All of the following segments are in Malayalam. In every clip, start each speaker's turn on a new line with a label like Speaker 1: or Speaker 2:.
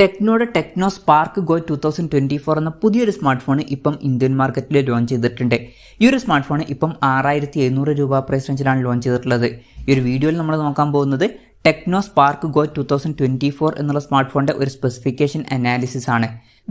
Speaker 1: ടെക്നോയുടെ ടെക്നോ സ്പാർക്ക് ഗോ 2024 എന്ന പുതിയൊരു സ്മാർട്ട് ഫോൺ ഇപ്പം ഇന്ത്യൻ മാർക്കറ്റിൽ ലോഞ്ച് ചെയ്തിട്ടുണ്ട്. ഈ ഒരു സ്മാർട്ട് ഫോൺ ഇപ്പം 6700 രൂപ പ്രൈസ് റേഞ്ചിലാണ് ലോഞ്ച് ചെയ്തിട്ടുള്ളത്. ഈ ഒരു വീഡിയോയിൽ നമ്മൾ നോക്കാൻ പോകുന്നത് ടെക്നോ സ്പാർക്ക് ഗോ 2024 എന്നുള്ള സ്മാർട്ട് ഫോണിന്റെ ഒരു സ്പെസിഫിക്കേഷൻ അനാലിസിസ് ആണ്.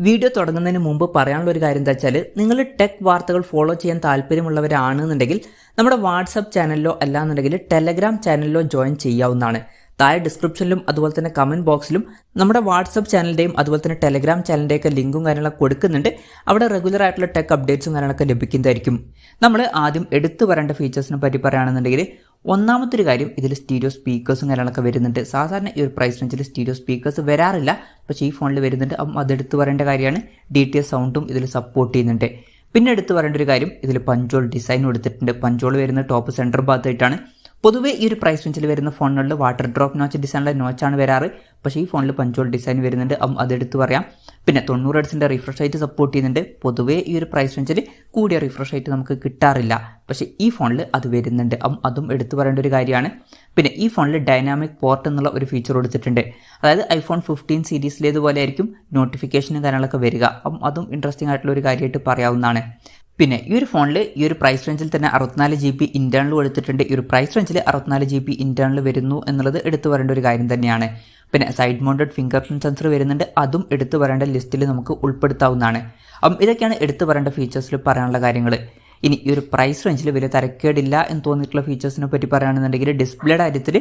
Speaker 1: വീഡിയോ തുടങ്ങുന്നതിന് മുമ്പ് പറയാനുള്ള ഒരു കാര്യം എന്താ വെച്ചാൽ, നിങ്ങൾ ടെക് വാർത്തകൾ ഫോളോ ചെയ്യാൻ താല്പര്യമുള്ളവരാണെന്നുണ്ടെങ്കിൽ നമ്മുടെ വാട്സപ്പ് ചാനലിലോ അല്ലാന്നുണ്ടെങ്കിൽ ടെലഗ്രാം ചാനലിലോ ജോയിൻ ചെയ്യാവുന്നതാണ്. താഴെ ഡിസ്ക്രിപ്ഷനിലും അതുപോലെ തന്നെ കമന്റ് ബോക്സിലും നമ്മുടെ വാട്സപ്പ് ചാനലിൻ്റെയും അതുപോലെ തന്നെ ടെലഗ്രാം ചാനലിൻ്റെയൊക്കെ ലിങ്കും കാര്യങ്ങളൊക്കെ കൊടുക്കുന്നുണ്ട്. അവിടെ റെഗുലർ ആയിട്ടുള്ള ടെക് അപ്ഡേറ്റ്സും കാര്യങ്ങളൊക്കെ ലഭിക്കുന്നതായിരിക്കും. നമ്മൾ ആദ്യം എടുത്തു വരേണ്ട ഫീച്ചേഴ്സിനെ പറ്റി പറയുകയാണെന്നുണ്ടെങ്കിൽ, ഒന്നാമത്തെ ഒരു കാര്യം, ഇതിൽ സ്റ്റീരിയോ സ്പീക്കേഴ്സും കാര്യങ്ങളൊക്കെ വരുന്നുണ്ട്. സാധാരണ ഈ ഒരു പ്രൈസ് റേഞ്ചിൽ സ്റ്റീരിയോ സ്പീക്കേഴ്സ് വരാറില്ല, പക്ഷേ ഈ ഫോണിൽ വരുന്നുണ്ട്. അപ്പം അതെടുത്ത് പറയേണ്ട കാര്യമാണ്. DTS സൗണ്ടും ഇതിൽ സപ്പോർട്ട് ചെയ്യുന്നുണ്ട്. പിന്നെ എടുത്ത് പറയേണ്ട ഒരു കാര്യം, ഇതിൽ പഞ്ചോൾ ഡിസൈൻ കൊടുത്തിട്ടുണ്ട്. പഞ്ചോൾ വരുന്നത് ടോപ്പ് സെൻറ്റർ ഭാഗത്തായിട്ടാണ്. പൊതുവേ ഈ ഒരു പ്രൈസ് റേഞ്ചിൽ വരുന്ന ഫോണുകളിൽ വാട്ടർ ഡ്രോപ്പ് നോച്ച് ഡിസൈനിലെ നോച്ചാണ് വരാറ്, പക്ഷേ ഈ ഫോണിൽ പഞ്ചോൾ ഡിസൈൻ വരുന്നുണ്ട്. അതെടുത്ത് പറയാം. പിന്നെ 90 ഹെർട്സിൻ്റെ റിഫ്രഷ് റേറ്റ് സപ്പോർട്ട് ചെയ്യുന്നുണ്ട്. പൊതുവേ ഈ ഒരു പ്രൈസ് റേഞ്ചിൽ കൂടിയ റിഫ്രഷ് റേറ്റ് നമുക്ക് കിട്ടാറില്ല, പക്ഷേ ഈ ഫോണിൽ അത് വരുന്നുണ്ട്. അതും എടുത്തു പറയേണ്ട ഒരു കാര്യമാണ്. പിന്നെ ഈ ഫോണിൽ ഡൈനാമിക് പോർട്ട് എന്നുള്ള ഒരു ഫീച്ചർ കൊടുത്തിട്ടുണ്ട്. അതായത് iPhone 15 സീരീസിലേതുപോലെ ആയിരിക്കും നോട്ടിഫിക്കേഷനും കാര്യങ്ങളൊക്കെ വരിക. അതും ഇൻട്രസ്റ്റിംഗ് ആയിട്ടുള്ള ഒരു കാര്യമായിട്ട് പറയാവുന്നതാണ്. പിന്നെ ഈ ഒരു ഫോണിൽ ഈ ഒരു പ്രൈസ് റേഞ്ചിൽ തന്നെ 64 GB ഇന്റേണൽ കൊടുത്തിട്ടുണ്ട്. ഈ ഒരു പ്രൈസ് റേഞ്ചിൽ 64 GB ഇന്റേണൽ വരുന്നു എന്നുള്ളത് എടുത്തു പറയേണ്ട ഒരു കാര്യം തന്നെയാണ്. പിന്നെ side mounted finger print sensor വരുന്നുണ്ട്. അതും എടുത്തു പറയേണ്ട ലിസ്റ്റിൽ നമുക്ക് ഉൾപ്പെടുത്താവുന്നതാണ്. ഇതൊക്കെയാണ് എടുത്തു പറയേണ്ട ഫീച്ചേഴ്സിൽ പറയാനുള്ള കാര്യങ്ങൾ. ഇനി ഈ ഒരു പ്രൈസ് റേഞ്ചിൽ വലിയ തരക്കേടില്ല എന്ന് തോന്നിയിട്ടുള്ള ഫീച്ചേഴ്സിനെ പറ്റി പറയുകയാണെന്നുണ്ടെങ്കിൽ, ഡിസ്പ്ലേയുടെ കാര്യത്തിൽ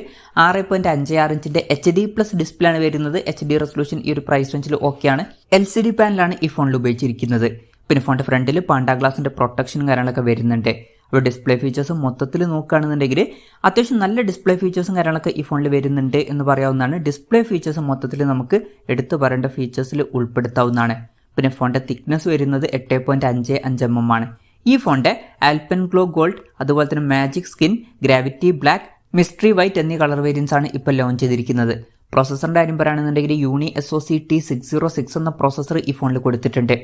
Speaker 1: 6.56 ഇഞ്ചിൻ്റെ HD+ ഡിസ്പ്ലേ ആണ് വരുന്നത്. HD റെസൊല്യൂഷൻ ഈ ഒരു പ്രൈസ് റേഞ്ചിൽ ഓക്കെയാണ്. LCD പാനലാണ് ഈ ഫോണിൽ ഉപയോഗിച്ചിരിക്കുന്നത്. പിന്നെ ഫോണിൻ്റെ ഫ്രണ്ടിൽ പാണ്ട ഗ്ലാസിൻ്റെ പ്രൊട്ടക്ഷനും കാര്യങ്ങളൊക്കെ വരുന്നുണ്ട്. അപ്പോൾ ഡിസ്പ്ലേ ഫീച്ചേഴ്സും മൊത്തത്തിൽ നോക്കുകയാണെന്നുണ്ടെങ്കിൽ അത്യാവശ്യം നല്ല ഡിസ്പ്ലേ ഫീച്ചേഴ്സും കാര്യങ്ങളൊക്കെ ഈ ഫോണിൽ വരുന്നുണ്ട് എന്ന് പറയാവുന്നതാണ്. ഡിസ്പ്ലേ ഫീച്ചേഴ്സ് മൊത്തത്തിൽ നമുക്ക് എടുത്തു പറയേണ്ട ഫീച്ചേഴ്സിൽ ഉൾപ്പെടുത്താവുന്നതാണ്. പിന്നെ ഫോണിൻ്റെ തിക്നെസ് വരുന്നത് 8.55 mm ആണ്. ഈ ഫോണിൻ്റെ ആൽപ്പൻ ഗ്ലോ ഗോൾഡ്, അതുപോലെ തന്നെ magic skin, gravity black, mystery white എന്നീ കളർ വേരിയൻസ് ആണ് ഇപ്പോൾ ലോഞ്ച് ചെയ്തിരിക്കുന്നത്. പ്രോസസ്സറിൻ്റെ കാര്യം പറയുകയാണെന്നുണ്ടെങ്കിൽ unisoc T606 എന്ന പ്രോസസ്സർ ഈ ഫോണിൽ കൊടുത്തിട്ടുണ്ട്.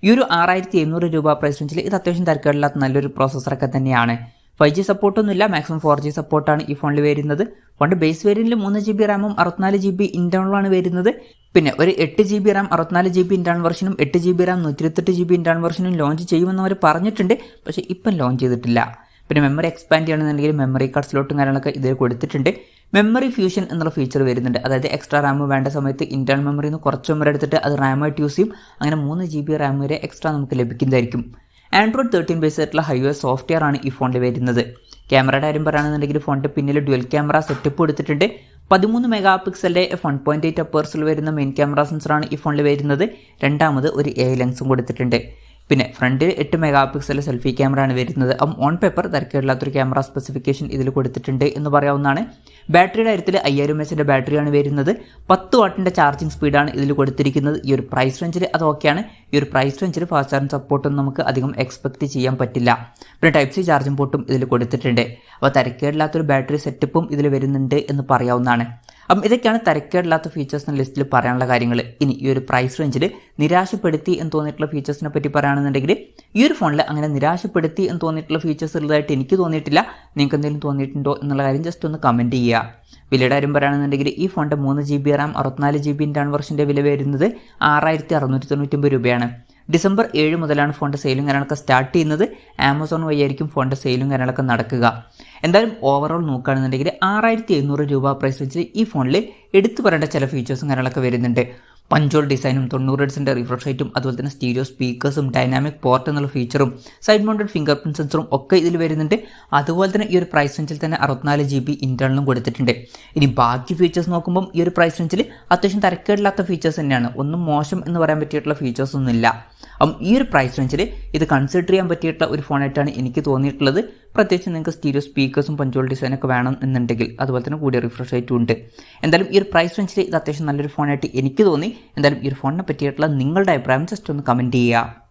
Speaker 1: ഈ ഒരു 6700 രൂപ പ്രൈസ് റേഞ്ചിൽ ഇത് അത്യാവശ്യം തരക്കേടില്ലാത്ത നല്ലൊരു പ്രോസസ്സറൊക്കെ തന്നെയാണ്. 5G സപ്പോർട്ടൊന്നുമില്ല, മാക്സിമം 4G സപ്പോർട്ടാണ് ഈ ഫോണിൽ വരുന്നത്. ഫോണിൻ്റെ ബേസ് വേരിയന്റിൽ 3 GB റാമും 64 GB ഇന്റേണലാണ് വരുന്നത്. പിന്നെ ഒരു 8 GB റാം 64 GB ഇന്റേണൽ വെർഷനും 8 GB റാം 128 GB ഇന്റേണൽ വെർഷനും ലോഞ്ച് ചെയ്യുമെന്ന് അവർ പറഞ്ഞിട്ടുണ്ട്, പക്ഷേ ഇപ്പം ലോഞ്ച് ചെയ്തിട്ടില്ല. പിന്നെ മെമ്മറി എക്സ്പാൻഡ് ചെയ്യണമെന്നുണ്ടെങ്കിൽ മെമ്മറി കാർഡ് സ്ലോട്ടും കാര്യങ്ങളൊക്കെ ഇതിൽ കൊടുത്തിട്ടുണ്ട്. മെമ്മറി ഫ്യൂഷൻ എന്നുള്ള ഫീച്ചർ വരുന്നുണ്ട്. അതായത് എക്സ്ട്രാ റാം വേണ്ട സമയത്ത് ഇന്റേണൽ മെമ്മറിയിൽ നിന്ന് കുറച്ച് മെമ്മറി എടുത്തിട്ട് അത് റാമായിട്ട് യൂസ് ചെയ്യും. അങ്ങനെ 3 GB റാം വരെ എക്സ്ട്രാ നമുക്ക് ലഭിക്കുന്നതായിരിക്കും. Android 13 ബേസ് ആയിട്ടുള്ള iOS സോഫ്റ്റ്വെയർ ആണ് ഈ ഫോണിൽ വരുന്നത്. ക്യാമറയുടെ കാര്യം പറയുകയാണെന്നുണ്ടെങ്കിൽ ഫോണിൻ്റെ പിന്നിൽ ഡ്യുവൽ ക്യാമറ സെറ്റപ്പ് കൊടുത്തിട്ടുണ്ട്. 13 മെഗാപിക്സലിൻ്റെ 1.8 അപ്പേഴ്സിൽ വരുന്ന മെയിൻ ക്യാമറ സെൻസറാണ് ഈ ഫോണിൽ വരുന്നത്. രണ്ടാമത് ഒരു AI ലെൻസും കൊടുത്തിട്ടുണ്ട്. പിന്നെ ഫ്രണ്ടിൽ 8 മെഗാപിക്സൽ സെൽഫി ക്യാമറ ആണ് വരുന്നത്. ഓൺ പേപ്പർ തരക്കേടില്ലാത്തൊരു ക്യാമറ സ്പെസിഫിക്കേഷൻ ഇതിൽ കൊടുത്തിട്ടുണ്ട് എന്ന് പറയാവുന്നതാണ്. ബാറ്ററിയുടെ കാര്യത്തിൽ 5000 mAh ബാറ്ററിയാണ് വരുന്നത്. 10 വാട്ടിൻ്റെ ചാർജിങ് സ്പീഡാണ് ഇതിൽ കൊടുത്തിരിക്കുന്നത്. ഈ ഒരു പ്രൈസ് റേഞ്ചിൽ അത് ഓക്കെയാണ്. ഈ ഒരു പ്രൈസ് റേഞ്ചിൽ ഫാസ്റ്റ് ചാർജിങ് സപ്പോർട്ടൊന്നും നമുക്ക് അധികം എക്സ്പെക്ട് ചെയ്യാൻ പറ്റില്ല. പിന്നെ Type-C ചാർജിങ് പോർട്ടും ഇതിൽ കൊടുത്തിട്ടുണ്ട്. അപ്പോൾ തരക്കേടില്ലാത്തൊരു ബാറ്ററി സെറ്റപ്പും ഇതിൽ വരുന്നുണ്ട് എന്ന് പറയാവുന്നതാണ്. ഇതൊക്കെയാണ് തരക്കേടില്ലാത്ത ഫീച്ചേഴ്സ് എന്ന ലിസ്റ്റിൽ പറയാനുള്ള കാര്യങ്ങൾ. ഇനി ഈ ഒരു പ്രൈസ് റേഞ്ചിൽ നിരാശപ്പെടുത്തി എന്ന് തോന്നിയിട്ടുള്ള ഫീച്ചേഴ്സിനെ പറ്റി പറയുകയാണെന്നുണ്ടെങ്കിൽ, ഈ ഒരു ഫോണിൽ അങ്ങനെ നിരാശപ്പെടുത്തി എന്ന് തോന്നിയിട്ടുള്ള ഫീച്ചേഴ്സ് ഉള്ളതായിട്ട് എനിക്ക് തോന്നിയിട്ടില്ല. നിങ്ങൾക്ക് എന്തെങ്കിലും തോന്നിയിട്ടുണ്ടോ എന്നുള്ള കാര്യം ജസ്റ്റ് ഒന്ന് കമൻറ്റ് ചെയ്യുക. വിലയുടെ കാര്യം പറയുകയാണെന്നുണ്ടെങ്കിൽ ഈ ഫോണിൻ്റെ 3 GB റാം 64 GB ഇന്റേണൽ വെർഷൻ്റെ വില വരുന്നത് 6699 രൂപയാണ്. ഡിസംബർ 7 മുതലാണ് ഫോണിൻ്റെ സെയിലും കാര്യങ്ങളൊക്കെ സ്റ്റാർട്ട് ചെയ്യുന്നത്. ആമസോൺ വഴിയായിരിക്കും ഫോണിൻ്റെ സെയിലും കാര്യങ്ങളൊക്കെ നടക്കുക. എന്തായാലും ഓവറോൾ നോക്കുകയാണെന്നുണ്ടെങ്കിൽ 6700 രൂപ പ്രൈസ് വെച്ച് ഈ ഫോണിൽ എടുത്തു പറയേണ്ട ചില ഫീച്ചേഴ്സും കാര്യങ്ങളൊക്കെ വരുന്നുണ്ട്. പഞ്ചോൾ ഡിസൈനും 90 ഹെർട്സിൻ്റെ റിഫ്രഷ് റേറ്റും അതുപോലെ തന്നെ സ്റ്റീരിയോ സ്പീക്കേഴ്സും ഡൈനാമിക് പോർട്ട് എന്നുള്ള ഫീച്ചറും സൈഡ് മൗണ്ടഡ് ഫിംഗർ പ്രിന്റ് സെൻസറും ഒക്കെ ഇതിൽ വരുന്നുണ്ട്. അതുപോലെ തന്നെ ഈ ഒരു പ്രൈസ് റേഞ്ചിൽ തന്നെ 64 GB ഇന്റേണലും കൊടുത്തിട്ടുണ്ട്. ഇനി ബാക്കി ഫീച്ചേഴ്സ് നോക്കുമ്പോൾ ഈ ഒരു പ്രൈസ് റേഞ്ചിൽ അത്യാവശ്യം തരക്കേടില്ലാത്ത ഫീച്ചേഴ്സ് തന്നെയാണ്. ഒന്നും മോശം എന്ന് പറയാൻ പറ്റിയിട്ടുള്ള ഫീച്ചേഴ്സ് ഒന്നുമില്ല. ഈ ഒരു പ്രൈസ് റേഞ്ചിൽ ഇത് കൺസിഡർ ചെയ്യാൻ പറ്റിയിട്ടുള്ള ഒരു ഫോണായിട്ടാണ് എനിക്ക് തോന്നിയിട്ടുള്ളത്. പ്രത്യേകിച്ച് നിങ്ങൾക്ക് സ്റ്റീരിയോ സ്പീക്കേഴ്സും പഞ്ചോൾ ഡിസൈനൊക്കെ വേണം എന്നുണ്ടെങ്കിൽ, അതുപോലെ തന്നെ കൂടിയ റിഫ്രഷ് റേറ്റും ഉണ്ട്. എന്തായാലും ഈ ഒരു പ്രൈസ് റേഞ്ചിൽ ഇത് അത്യാവശ്യം നല്ലൊരു ഫോണായിട്ട് എനിക്ക് തോന്നി. എന്തായാലും ഈ ഒരു ഫോണിനെ പറ്റിയിട്ടുള്ള നിങ്ങളുടെ അഭിപ്രായം ജസ്റ്റ് ഒന്ന് കമൻറ്റ് ചെയ്യുക.